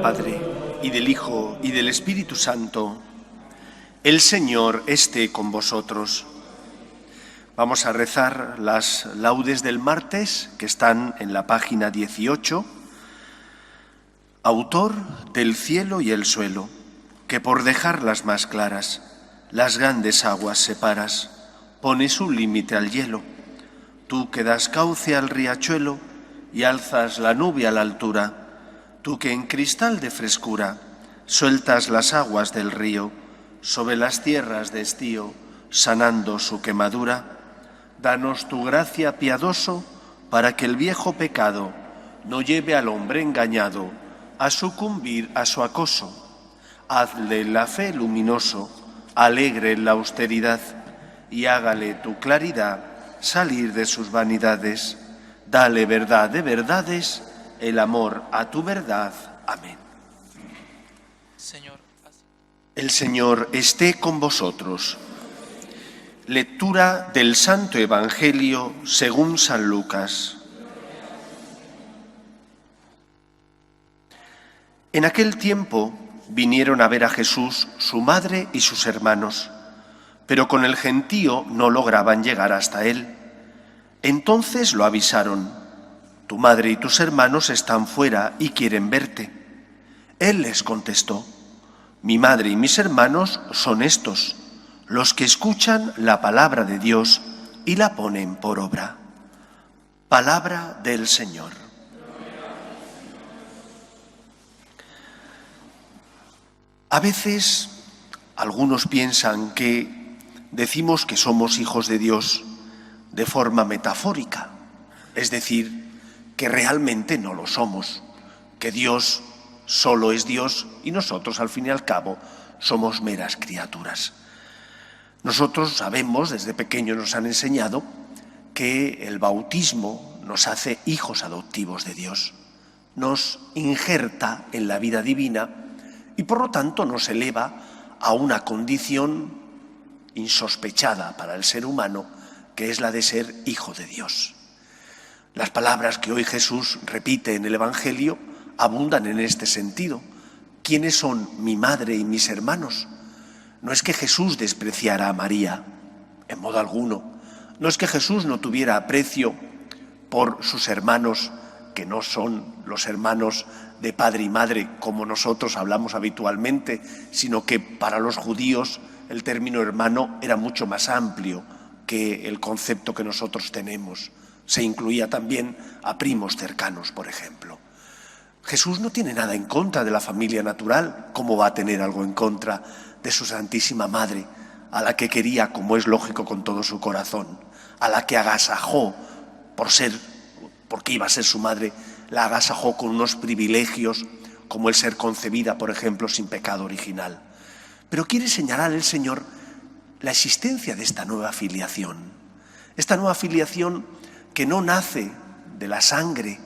Padre, y del Hijo, y del Espíritu Santo. El Señor esté con vosotros. Vamos a rezar las laudes del martes, que están en la página 18. Autor del cielo y el suelo, que por dejarlas más claras, las grandes aguas separas, pones un límite al hielo. Tú que das cauce al riachuelo y alzas la nube a la altura, tú que en cristal de frescura sueltas las aguas del río sobre las tierras de estío, sanando su quemadura, danos tu gracia, piadoso, para que el viejo pecado no lleve al hombre engañado a sucumbir a su acoso. Hazle la fe luminoso, alegre en la austeridad, y hágale tu claridad salir de sus vanidades. Dale verdad de verdades, el amor a tu verdad. Amén. El Señor esté con vosotros. Lectura del Santo Evangelio según San Lucas. En aquel tiempo vinieron a ver a Jesús su madre y sus hermanos, pero con el gentío no lograban llegar hasta él. Entonces lo avisaron: tu madre y tus hermanos están fuera y quieren verte. Él les contestó: mi madre y mis hermanos son estos, los que escuchan la palabra de Dios y la ponen por obra. Palabra del Señor. A veces algunos piensan que decimos que somos hijos de Dios de forma metafórica, es decir, que realmente no lo somos, que Dios solo es Dios y nosotros, al fin y al cabo, somos meras criaturas. Nosotros sabemos, desde pequeños nos han enseñado, que el bautismo nos hace hijos adoptivos de Dios, nos injerta en la vida divina y por lo tanto nos eleva a una condición insospechada para el ser humano, que es la de ser hijo de Dios. Las palabras que hoy Jesús repite en el Evangelio abundan en este sentido. ¿Quiénes son mi madre y mis hermanos? No es que Jesús despreciara a María, en modo alguno. No es que Jesús no tuviera aprecio por sus hermanos, que no son los hermanos de padre y madre como nosotros hablamos habitualmente, sino que para los judíos el término hermano era mucho más amplio que el concepto que nosotros tenemos. Se incluía también a primos cercanos, por ejemplo. Jesús no tiene nada en contra de la familia natural. ¿Cómo va a tener algo en contra de su Santísima Madre, a la que quería, como es lógico, con todo su corazón, a la que agasajó porque iba a ser su madre, la agasajó con unos privilegios como el ser concebida, por ejemplo, sin pecado original? Pero quiere señalar el Señor la existencia de esta nueva filiación que no nace de la sangre,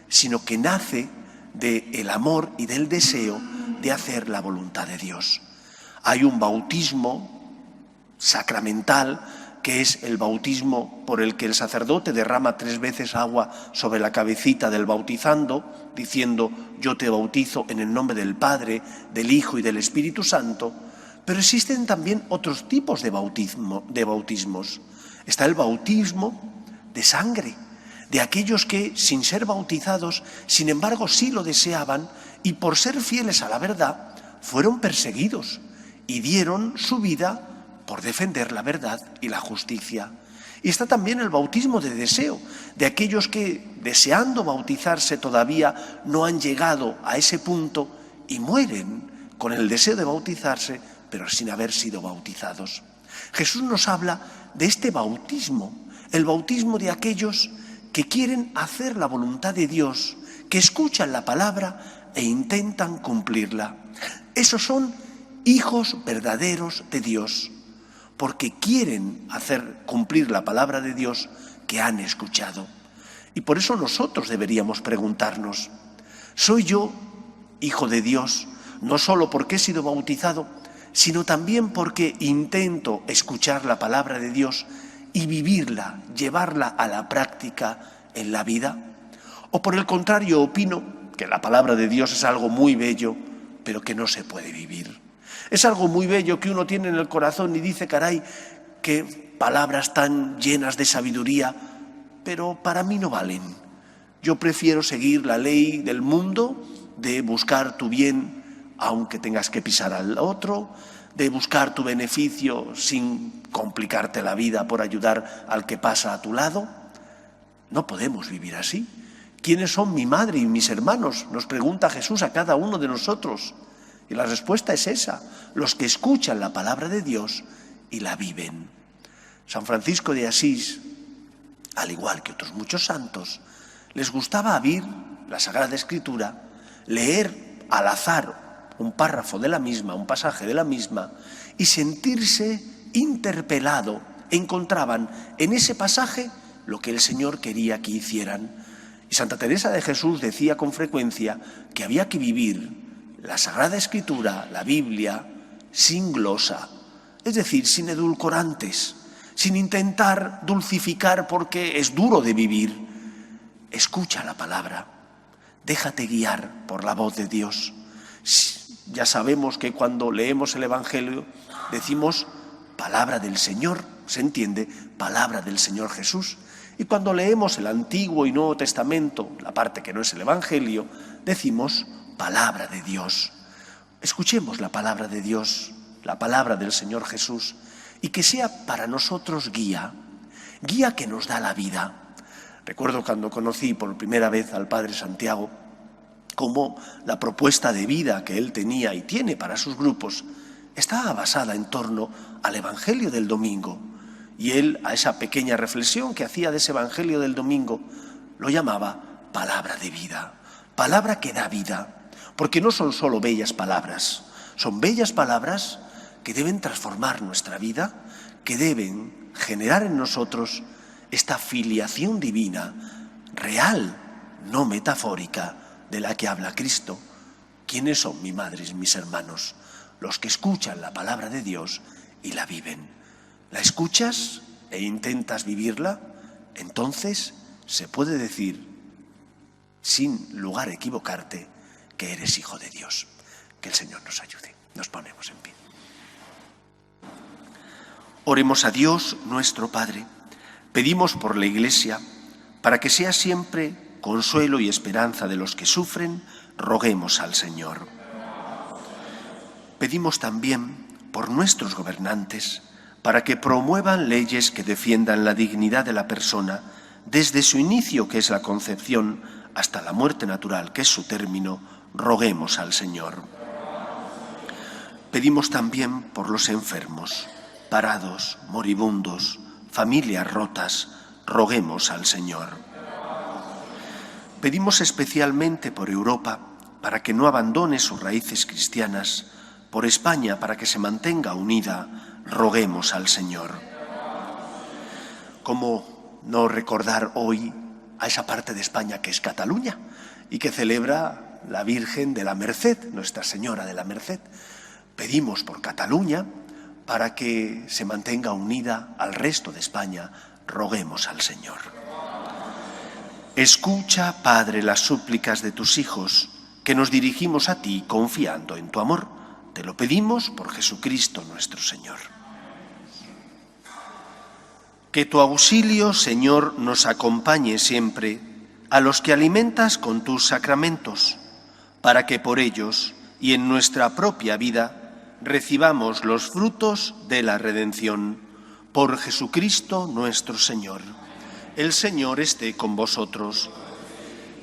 sino que nace del amor y del deseo de hacer la voluntad de Dios. Hay un bautismo sacramental, que es el bautismo por el que el sacerdote derrama 3 veces agua sobre la cabecita del bautizando, diciendo: yo te bautizo en el nombre del Padre, del Hijo y del Espíritu Santo. Pero existen también otros tipos de bautismos. Está el bautismo de sangre, de aquellos que, sin ser bautizados, sin embargo sí lo deseaban y por ser fieles a la verdad, fueron perseguidos y dieron su vida por defender la verdad y la justicia. Y está también el bautismo de deseo, de aquellos que, deseando bautizarse, todavía no han llegado a ese punto y mueren con el deseo de bautizarse, pero sin haber sido bautizados. Jesús nos habla de este bautismo, el bautismo de aquellos que quieren hacer la voluntad de Dios, que escuchan la palabra e intentan cumplirla. Esos son hijos verdaderos de Dios, porque quieren hacer cumplir la palabra de Dios que han escuchado. Y por eso nosotros deberíamos preguntarnos: ¿soy yo hijo de Dios no solo porque he sido bautizado, sino también porque intento escuchar la palabra de Dios y vivirla, llevarla a la práctica en la vida? ¿O por el contrario opino que la palabra de Dios es algo muy bello, pero que no se puede vivir. Es algo muy bello que uno tiene en el corazón y dice, caray, qué palabras tan llenas de sabiduría, pero para mí no valen. Yo prefiero seguir la ley del mundo de buscar tu bien aunque tengas que pisar al otro, de buscar tu beneficio sin complicarte la vida por ayudar al que pasa a tu lado. No podemos vivir así. ¿Quiénes son mi madre y mis hermanos?, nos pregunta Jesús a cada uno de nosotros. Y la respuesta es esa: los que escuchan la palabra de Dios y la viven. San Francisco de Asís, al igual que otros muchos santos, les gustaba abrir la Sagrada Escritura, leer al azar un párrafo de la misma, un pasaje de la misma, y sentirse interpelado. Encontraban en ese pasaje lo que el Señor quería que hicieran. Y Santa Teresa de Jesús decía con frecuencia que había que vivir la Sagrada Escritura, la Biblia, sin glosa, es decir, sin edulcorantes, sin intentar dulcificar porque es duro de vivir. Escucha la palabra, déjate guiar por la voz de Dios. Ya sabemos que cuando leemos el Evangelio decimos palabra del Señor, se entiende, palabra del Señor Jesús. Y cuando leemos el Antiguo y Nuevo Testamento, la parte que no es el Evangelio, decimos palabra de Dios. Escuchemos la palabra de Dios, la palabra del Señor Jesús, y que sea para nosotros guía que nos da la vida. Recuerdo cuando conocí por primera vez al Padre Santiago, cómo la propuesta de vida que él tenía y tiene para sus grupos estaba basada en torno al Evangelio del domingo. Y él, a esa pequeña reflexión que hacía de ese Evangelio del domingo, lo llamaba palabra de vida, palabra que da vida, porque no son solo bellas palabras, son bellas palabras que deben transformar nuestra vida, que deben generar en nosotros esta filiación divina, real, no metafórica, de la que habla Cristo. ¿Quiénes son mi madre y mis hermanos? Los que escuchan la palabra de Dios y la viven. ¿La escuchas e intentas vivirla? Entonces se puede decir, sin lugar a equivocarte, que eres hijo de Dios. Que el Señor nos ayude. Nos ponemos en pie. Oremos a Dios, nuestro Padre. Pedimos por la Iglesia, para que sea siempre consuelo y esperanza de los que sufren, roguemos al Señor. Pedimos también por nuestros gobernantes, para que promuevan leyes que defiendan la dignidad de la persona, desde su inicio, que es la concepción, hasta la muerte natural, que es su término, roguemos al Señor. Pedimos también por los enfermos, parados, moribundos, familias rotas, roguemos al Señor. Pedimos especialmente por Europa, para que no abandone sus raíces cristianas, por España, para que se mantenga unida, roguemos al Señor. ¿Cómo no recordar hoy a esa parte de España que es Cataluña y que celebra la Virgen de la Merced, Nuestra Señora de la Merced? Pedimos por Cataluña, para que se mantenga unida al resto de España, roguemos al Señor. Escucha, Padre, las súplicas de tus hijos, que nos dirigimos a ti confiando en tu amor. Te lo pedimos por Jesucristo nuestro Señor. Que tu auxilio, Señor, nos acompañe siempre a los que alimentas con tus sacramentos, para que por ellos y en nuestra propia vida recibamos los frutos de la redención. Por Jesucristo nuestro Señor. El Señor esté con vosotros.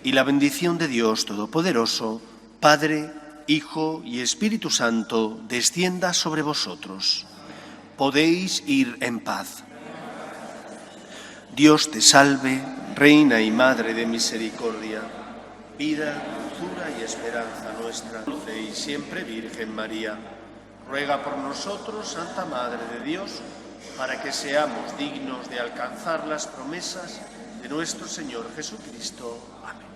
Y la bendición de Dios Todopoderoso, Padre, Hijo y Espíritu Santo, descienda sobre vosotros. Podéis ir en paz. Dios te salve, Reina y Madre de misericordia, vida, dulzura y esperanza nuestra, dulce y siempre Virgen María. Ruega por nosotros, Santa Madre de Dios, para que seamos dignos de alcanzar las promesas de nuestro Señor Jesucristo. Amén.